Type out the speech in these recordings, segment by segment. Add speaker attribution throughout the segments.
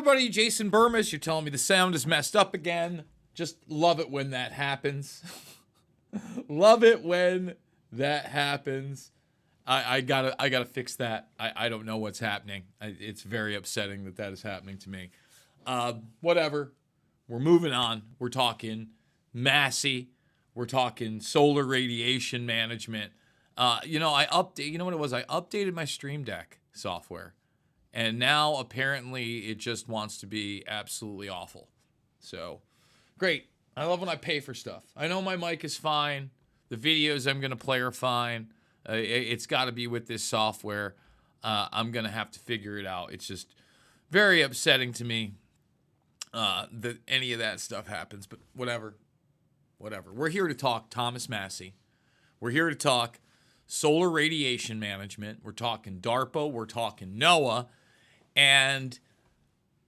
Speaker 1: everybody, Jason Bermas. You're telling me the sound is messed up again. Just love it when that happens. Love it when that happens. I gotta fix that. I don't know what's happening. It's very upsetting that is happening to me. Whatever. We're moving on. We're talking Massie. We're talking solar radiation management. You know what it was? I updated my Stream Deck software. And now apparently it just wants to be absolutely awful. So, great. I love when I pay for stuff. I know my mic is fine. The videos I'm going to play are fine. It's got to be with this software. I'm going to have to figure it out. It's just very upsetting to me that any of that stuff happens. But whatever. We're here to talk Thomas Massie. We're here to talk solar radiation management. We're talking DARPA. We're talking NOAA. And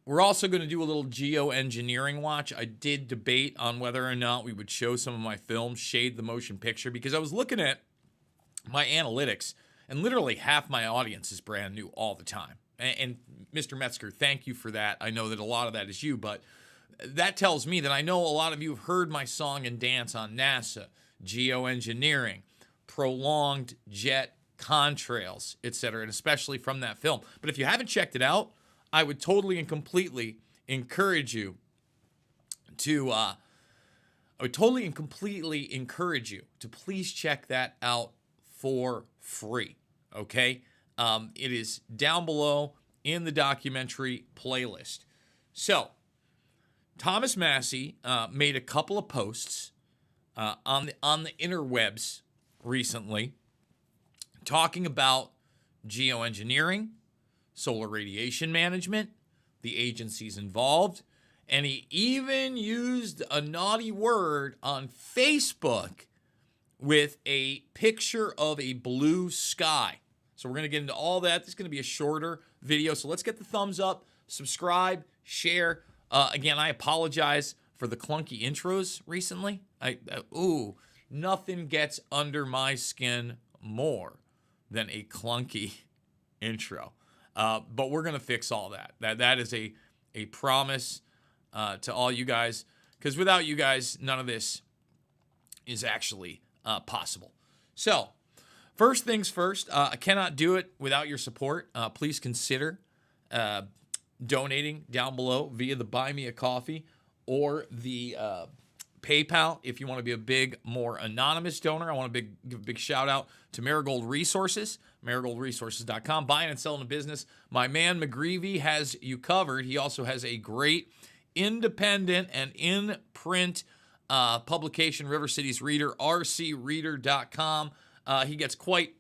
Speaker 1: we're also going to do a little geoengineering watch. I did debate on whether or not we would show some of my films, shade the motion picture, because I was looking at my analytics, and literally half my audience is brand new all the time. And Mr. Metzger, thank you for that. I know that a lot of that is you, but that tells me that I know a lot of you have heard my song and dance on NASA, geoengineering, prolonged jet contrails, etc., and especially from that film. But if you haven't checked it out, I would totally and completely encourage you to please check that out for free. Okay, it is down below in the documentary playlist. So, Thomas Massie made a couple of posts on the interwebs recently, talking about geoengineering, solar radiation management, the agencies involved, and he even used a naughty word on Facebook with a picture of a blue sky. So we're going to get into all that. This is going to be a shorter video, so let's get the thumbs up, subscribe, share. Again, I apologize for the clunky intros recently. Nothing gets under my skin more than a clunky intro. But we're going to fix all that. That is a promise to all you guys, because without you guys, none of this is actually possible. So, first things first, I cannot do it without your support. Please consider donating down below via the Buy Me a Coffee or the PayPal. If you want to be a big, more anonymous donor, I want to give a big shout out to Marigold Resources, marigoldresources.com, buying and selling a business. My man McGreevy has you covered. He also has a great independent and in-print publication, River Cities Reader, rcreader.com. He gets quite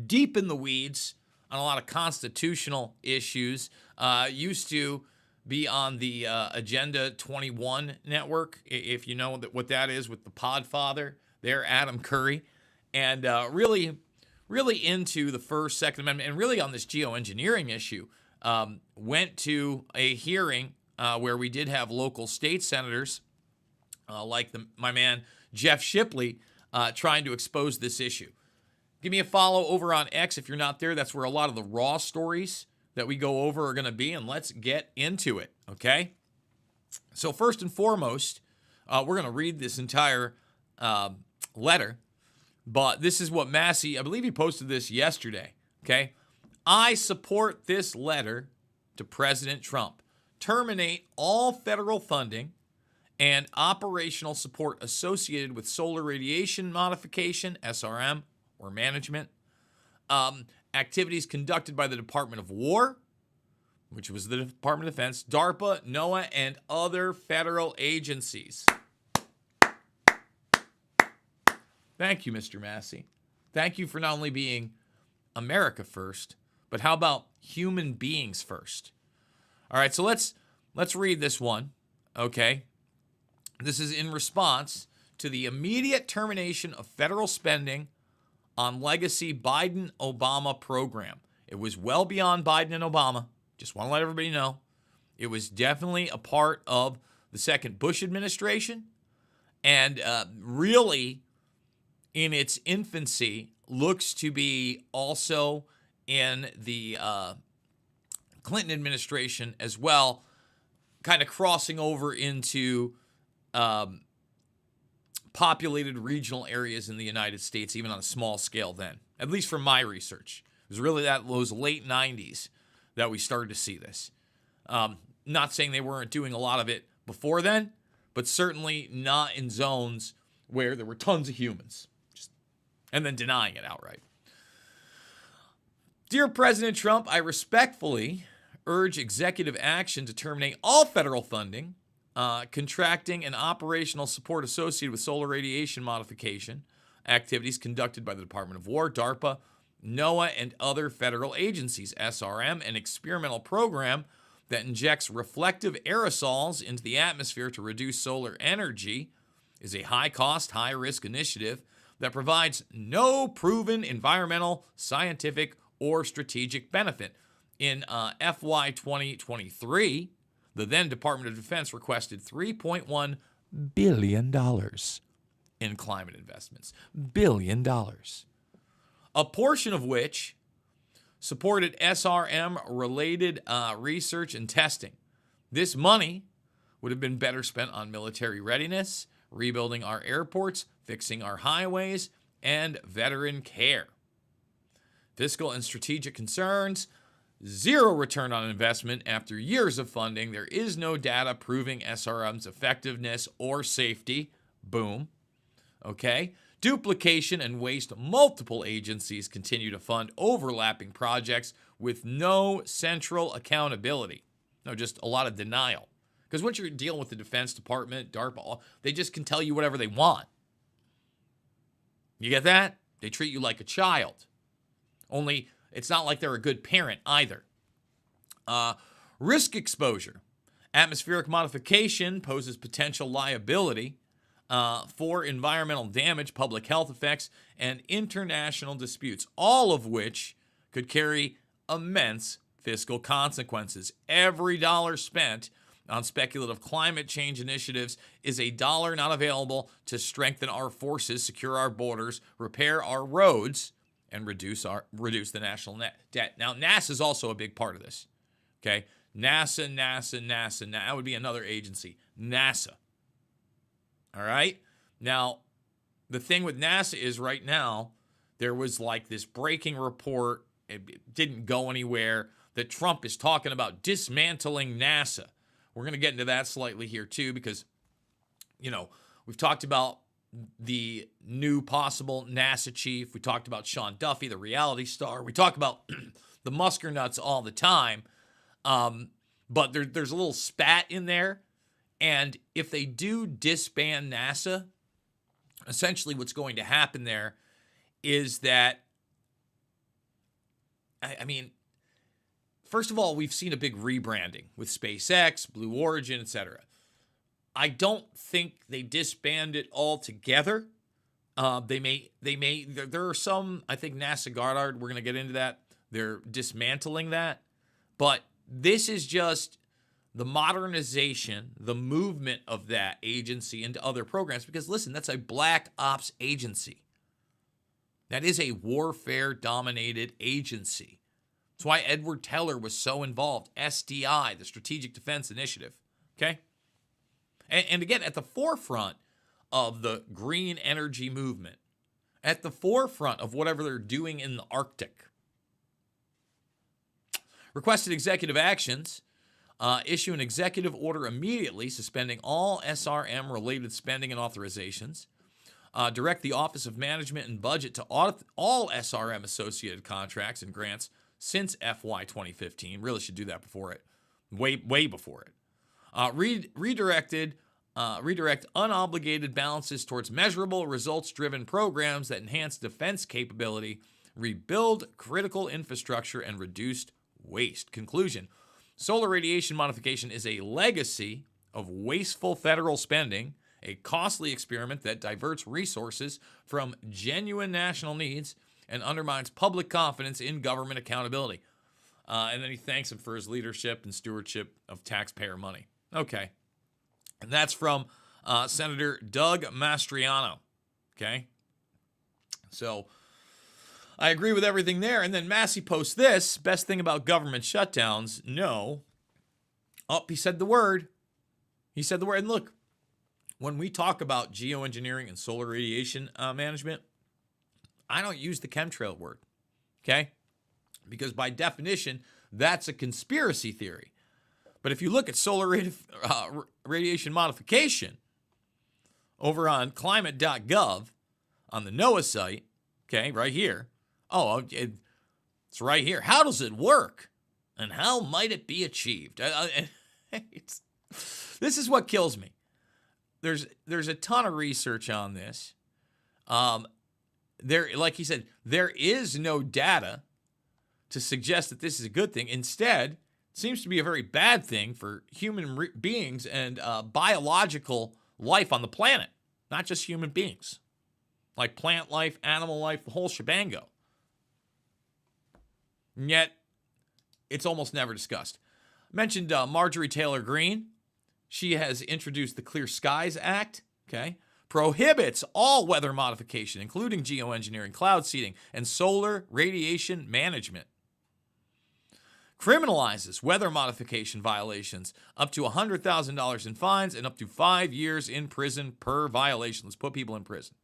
Speaker 1: deep in the weeds on a lot of constitutional issues. Used to be on the Agenda 21 network, if you know what that is, with the Podfather there, Adam Curry, and really into the First, Second Amendment, and really on this geoengineering issue. Went to a hearing where we did have local state senators like my man Jeff Shipley trying to expose this issue. Give me a follow over on X if you're not there. That's where a lot of the raw stories that we go over are going to be, and let's get into it, okay? So first and foremost, we're going to read this entire letter, but this is what Massie, I believe he posted this yesterday, okay? I support this letter to President Trump. Terminate all federal funding and operational support associated with solar radiation modification, SRM, or management. Activities conducted by the Department of War, which was the Department of Defense, DARPA, NOAA, and other federal agencies. Thank you, Mr. Massie. Thank you for not only being America first, but how about human beings first? All right, so let's read this one, okay? This is in response to the immediate termination of federal spending on legacy Biden-Obama program. It was well beyond Biden and Obama. Just want to let everybody know. It was definitely a part of the second Bush administration, and really in its infancy looks to be also in the Clinton administration as well, kind of crossing over into populated regional areas in the United States, even on a small scale then, at least from my research. It was really those late 90s that we started to see this. Not saying they weren't doing a lot of it before then, but certainly not in zones where there were tons of humans, and then denying it outright. Dear President Trump, I respectfully urge executive action to terminate all federal funding, contracting, and operational support associated with solar radiation modification activities conducted by the Department of War, DARPA, NOAA, and other federal agencies. SRM, an experimental program that injects reflective aerosols into the atmosphere to reduce solar energy, is a high-cost, high-risk initiative that provides no proven environmental, scientific, or strategic benefit. In FY 2023, the then Department of Defense requested $3.1 billion in climate investments. $1 billion. A portion of which supported SRM-related research and testing. This money would have been better spent on military readiness, rebuilding our airports, fixing our highways, and veteran care. Fiscal and strategic concerns, zero return on investment after years of funding. There is no data proving SRM's effectiveness or safety. Boom. Okay. Duplication and waste. Multiple agencies continue to fund overlapping projects with no central accountability. No, just a lot of denial. Because once you're dealing with the Defense Department, DARPA, they just can tell you whatever they want. You get that? They treat you like a child. Only it's not like they're a good parent either. Risk exposure. Atmospheric modification poses potential liability for environmental damage, public health effects, and international disputes, all of which could carry immense fiscal consequences. Every dollar spent on speculative climate change initiatives is a dollar not available to strengthen our forces, secure our borders, repair our roads, and reduce the national debt. Now, NASA is also a big part of this. Okay? NASA. That would be another agency. NASA. All right? Now, the thing with NASA is right now, there was like this breaking report, it didn't go anywhere, that Trump is talking about dismantling NASA. We're going to get into that slightly here too, because, we've talked about the new possible NASA chief. We talked about Sean Duffy, the reality star. We talk about the Musker nuts all the time. But there's a little spat in there. And if they do disband NASA, essentially what's going to happen there is that, first of all, we've seen a big rebranding with SpaceX, Blue Origin, etc. I don't think they disband it altogether. There are some, I think NASA Goddard, we're going to get into that. They're dismantling that. But this is just the modernization, the movement of that agency into other programs. Because listen, that's a black ops agency. That is a warfare-dominated agency. That's why Edward Teller was so involved. SDI, the Strategic Defense Initiative. Okay? And again, at the forefront of the green energy movement, at the forefront of whatever they're doing in the Arctic. Requested executive actions. Issue an executive order immediately suspending all SRM-related spending and authorizations. Direct the Office of Management and Budget to audit all SRM-associated contracts and grants since FY 2015. Really should do that before it. Way before it. Redirect unobligated balances towards measurable, results-driven programs that enhance defense capability, rebuild critical infrastructure, and reduced waste. Conclusion. Solar radiation modification is a legacy of wasteful federal spending, a costly experiment that diverts resources from genuine national needs and undermines public confidence in government accountability. And then he thanks him for his leadership and stewardship of taxpayer money. Okay. And that's from Senator Doug Mastriano. Okay. So, I agree with everything there. And then Massie posts this, best thing about government shutdowns, no. Oh, he said the word. He said the word. And look, when we talk about geoengineering and solar radiation management, I don't use the chemtrail word, okay? Because by definition, that's a conspiracy theory. But if you look at solar radiation modification over on climate.gov on the NOAA site, okay, right here. Oh, it's right here. How does it work? And how might it be achieved? This is what kills me. There's a ton of research on this. There, like he said, there is no data to suggest that this is a good thing. Instead, it seems to be a very bad thing for human beings and biological life on the planet, not just human beings, like plant life, animal life, the whole shebango. And yet, it's almost never discussed. I mentioned Marjorie Taylor Greene. She has introduced the Clear Skies Act, okay? Prohibits all weather modification, including geoengineering, cloud seeding, and solar radiation management. Criminalizes weather modification violations up to $100,000 in fines and up to 5 years in prison per violation. Let's put people in prison.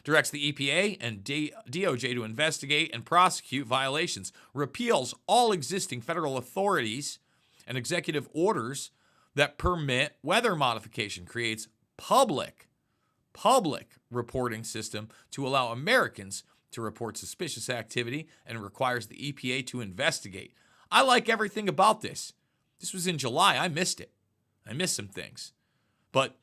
Speaker 1: Directs the EPA and DOJ to investigate and prosecute violations. Repeals all existing federal authorities and executive orders that permit weather modification. Creates public reporting system to allow Americans to report suspicious activity and requires the EPA to investigate. I like everything about this. This was in July. I missed it. I missed some things. But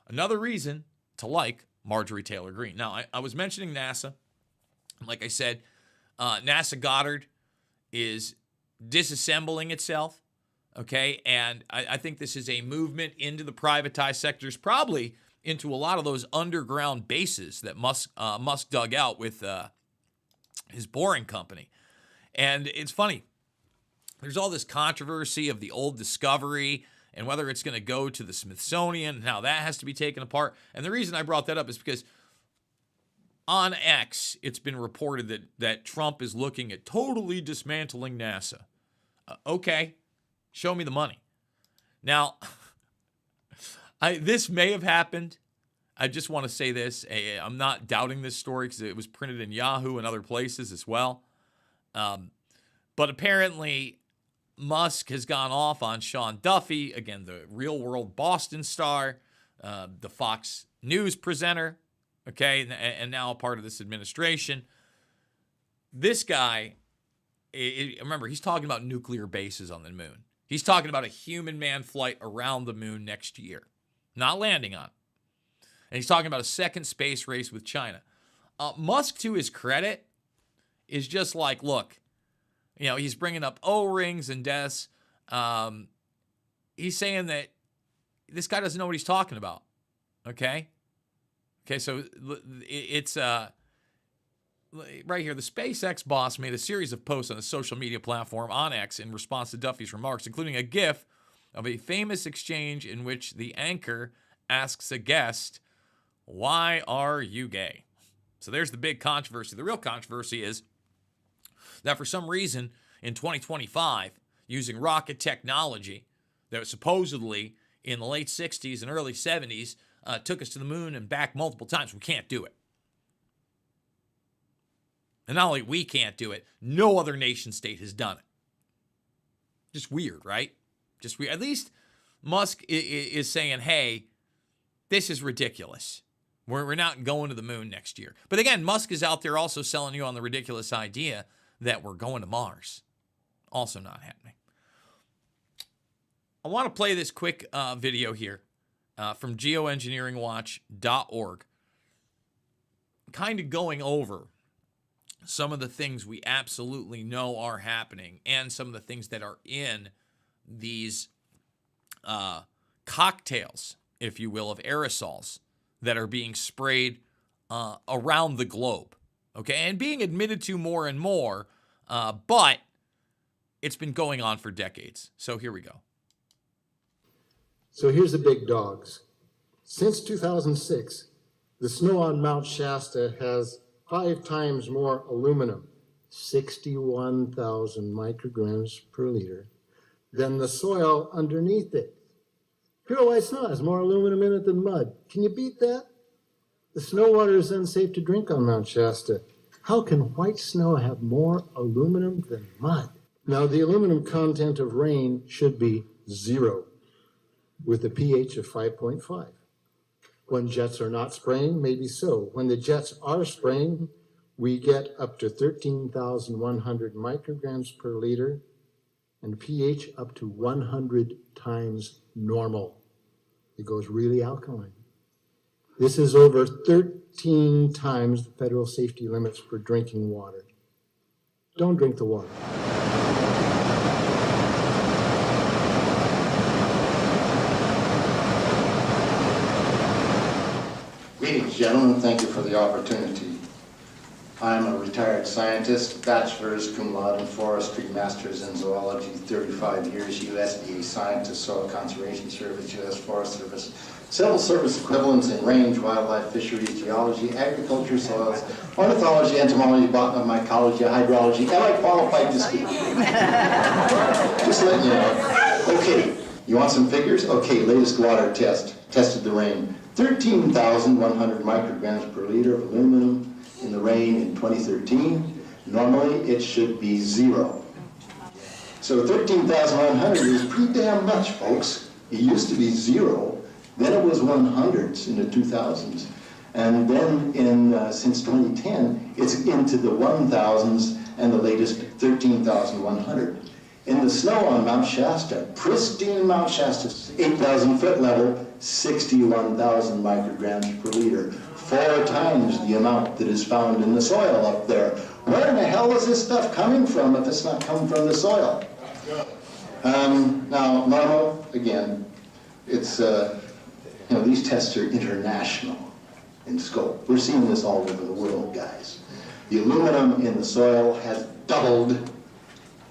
Speaker 1: another reason to like Marjorie Taylor Greene. Now, I was mentioning NASA. Like I said, NASA Goddard is disassembling itself, okay? And I think this is a movement into the privatized sectors, probably into a lot of those underground bases that Musk dug out with his boring company. And it's funny. There's all this controversy of the old Discovery and whether it's going to go to the Smithsonian and how that has to be taken apart. And the reason I brought that up is because on X, it's been reported that Trump is looking at totally dismantling NASA. Okay, show me the money. Now, this may have happened. I just want to say this. I'm not doubting this story because it was printed in Yahoo and other places as well. But apparently, Musk has gone off on Sean Duffy, again, the real-world Boston star, the Fox News presenter, okay, and now a part of this administration. This guy, remember, he's talking about nuclear bases on the moon. He's talking about a human man flight around the moon next year, not landing on it. And he's talking about a second space race with China. Musk, to his credit, is just like, look, you know, he's bringing up O-rings and deaths. He's saying that this guy doesn't know what he's talking about. Okay? Okay, so it's right here. The SpaceX boss made a series of posts on a social media platform on X in response to Duffy's remarks, including a GIF of a famous exchange in which the anchor asks a guest, "Why are you gay?" So there's the big controversy. The real controversy is that for some reason in 2025, using rocket technology that was supposedly in the late 60s and early 70s took us to the moon and back multiple times, we can't do it. And not only we can't do it, no other nation state has done it. Just weird, right? Just weird. At least Musk is saying, hey, this is ridiculous. We're not going to the moon next year. But again, Musk is out there also selling you on the ridiculous idea that we're going to Mars. Also not happening. I want to play this quick video here from geoengineeringwatch.org, kind of going over some of the things we absolutely know are happening and some of the things that are in these cocktails, if you will, of aerosols that are being sprayed around the globe. Okay, and being admitted to more and more, but it's been going on for decades. So here we go.
Speaker 2: So here's the big dogs. Since 2006, the snow on Mount Shasta has 5 times more aluminum 61,000 micrograms per liter than the soil underneath it. Pure white snow has more aluminum in it than mud. Can you beat that? The snow water is unsafe to drink on Mount Shasta. How can white snow have more aluminum than mud? Now, the aluminum content of rain should be 0 with a pH of 5.5. When jets are not spraying, maybe so. When the jets are spraying, we get up to 13,100 micrograms per liter and pH up to 100 times normal. It goes really alkaline. This is over 13 times the federal safety limits for drinking water. Don't drink the water.
Speaker 3: Greetings, gentlemen. Thank you for the opportunity. I'm a retired scientist, bachelor's, cum laude in forestry, master's in zoology, 35 years, USDA scientist, Soil Conservation Service, U.S. Forest Service, civil service equivalents in range, wildlife, fisheries, geology, agriculture, soils, ornithology, entomology, botany, mycology, hydrology. Am I qualified to speak? Just letting you know. Okay, you want some figures? Okay, latest water test. Tested the rain. 13,100 micrograms per liter of aluminum in the rain in 2013. Normally, it should be 0. So 13,100 is pretty damn much, folks. It used to be 0, then it was 100s in the 2000s. And then since 2010, it's into the 1,000s and the latest 13,100. In the snow on Mount Shasta, pristine Mount Shasta, 8,000 foot level, 61,000 micrograms per liter, 4 times the amount that is found in the soil up there. Where in the hell is this stuff coming from if it's not coming from the soil? Now, normal, again, it's, these tests are international in scope. We're seeing this all over the world, guys. The aluminum in the soil has doubled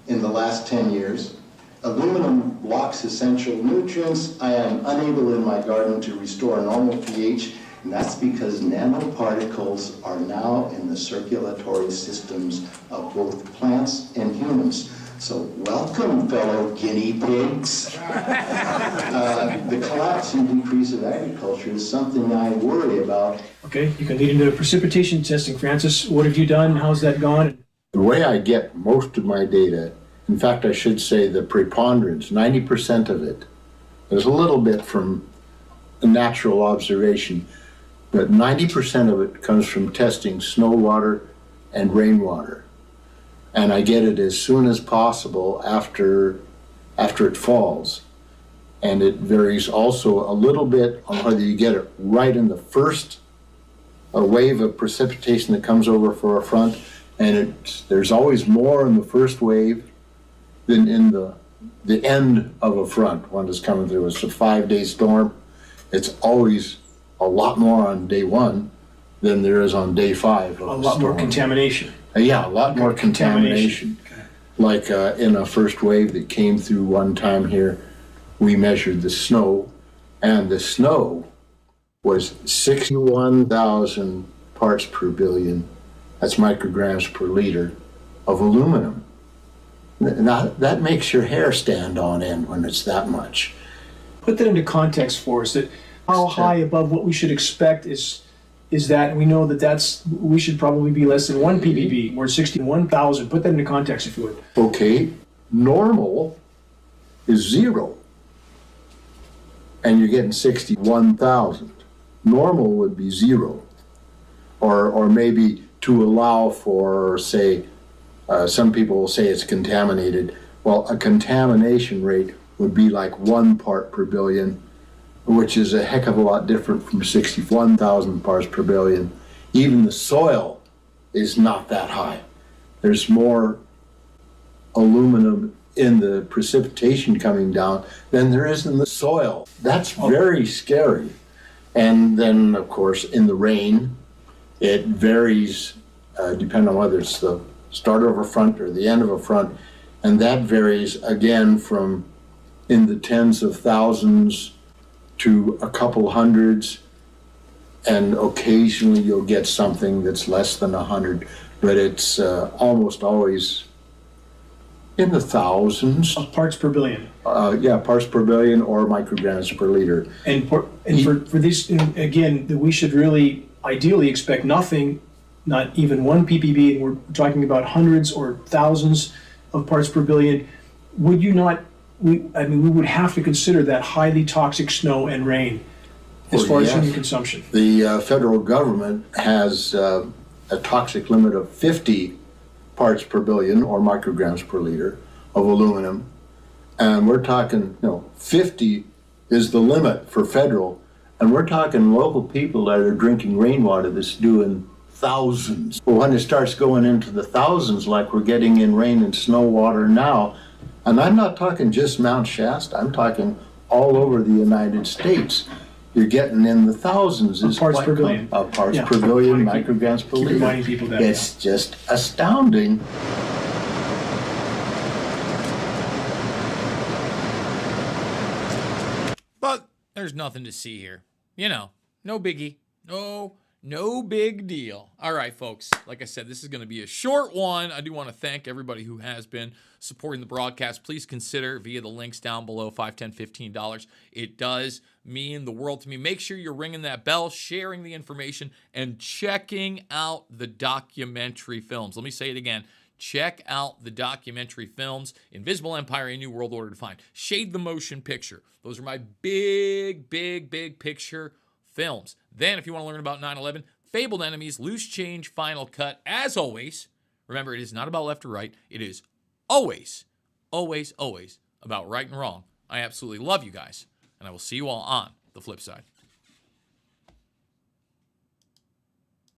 Speaker 3: in the last 10 years. Aluminum blocks essential nutrients. I am unable in my garden to restore normal pH, and that's because nanoparticles are now in the circulatory systems of both plants and humans. So welcome, fellow guinea pigs. The collapse and decrease of agriculture is something I worry about.
Speaker 4: Okay, you can lead into precipitation testing. Francis, what have you done? How's that gone?
Speaker 5: The way I get most of my data, in fact, I should say the preponderance, 90% of it, there's a little bit from natural observation, but 90% of it comes from testing snow water and rainwater. And I get it as soon as possible after it falls. And it varies also a little bit on whether you get it right in the first wave of precipitation that comes over for a front, and there's always more in the first wave than in the end of a front when it's coming through. It's a 5-day storm. It's always a lot more on day 1 than there is on day 5 of
Speaker 4: A lot more contamination.
Speaker 5: Yeah, a lot more contamination.
Speaker 4: Okay.
Speaker 5: Like in a first wave that came through one time here, we measured the snow, and the snow was 61,000 parts per billion, that's micrograms per liter, of aluminum. Now, that makes your hair stand on end when it's that much.
Speaker 4: Put that into context for us, that how high above what we should expect is that, we know that we should probably be less than 1 ppb. We're at 61,000. Put that into context if you would.
Speaker 5: Okay, normal is 0, and you're getting 61,000. Normal would be 0, or maybe to allow for, say, some people will say it's contaminated. Well, a contamination rate would be like 1 part per billion, which is a heck of a lot different from 61,000 parts per billion. Even the soil is not that high. There's more aluminum in the precipitation coming down than there is in the soil. That's very scary. And then, of course, in the rain, it varies depending on whether it's the start of a front or the end of a front, and that varies again from in the tens of thousands to a couple hundreds, and occasionally you'll get something that's less than 100. but it's almost always in the thousands.
Speaker 4: Of parts per billion.
Speaker 5: Yeah, parts per billion or micrograms per liter.
Speaker 4: And for these, again, that we should really ideally expect nothing, not even one ppb, and we're talking about hundreds or thousands of parts per billion. Would you not, we would have to consider that highly toxic snow and rain as far as human consumption.
Speaker 5: The federal government has a toxic limit of 50 parts per billion or micrograms per liter of aluminum. And we're talking, 50 is the limit for federal. And we're talking local people that are drinking rainwater that's doing thousands. But when it starts going into the thousands, like we're getting in rain and snow water now, and I'm not talking just Mount Shasta, I'm talking all over the United States. You're getting in the thousands.
Speaker 4: Of parts per billion.
Speaker 5: Of parts
Speaker 4: Yeah.
Speaker 5: per billion, micrograms per
Speaker 4: Keep
Speaker 5: liter.
Speaker 4: reminding people that.
Speaker 5: It's just astounding.
Speaker 1: But there's nothing to see here. No biggie. No big deal. All right, folks. Like I said, this is going to be a short one. I do want to thank everybody who has been supporting the broadcast. Please consider via the links down below, $5, $10, $15. It does mean the world to me. Make sure you're ringing that bell, sharing the information, and checking out the documentary films. Let me say it again. Check out the documentary films, Invisible Empire, A New World Order Defined, Shade the Motion Picture. Those are my big picture films. Then, if you want to learn about 9/11, Fabled Enemies, Loose Change, Final Cut. As always, remember, it is not about left or right. It is always about right and wrong. I absolutely love you guys, and I will see you all on the flip side.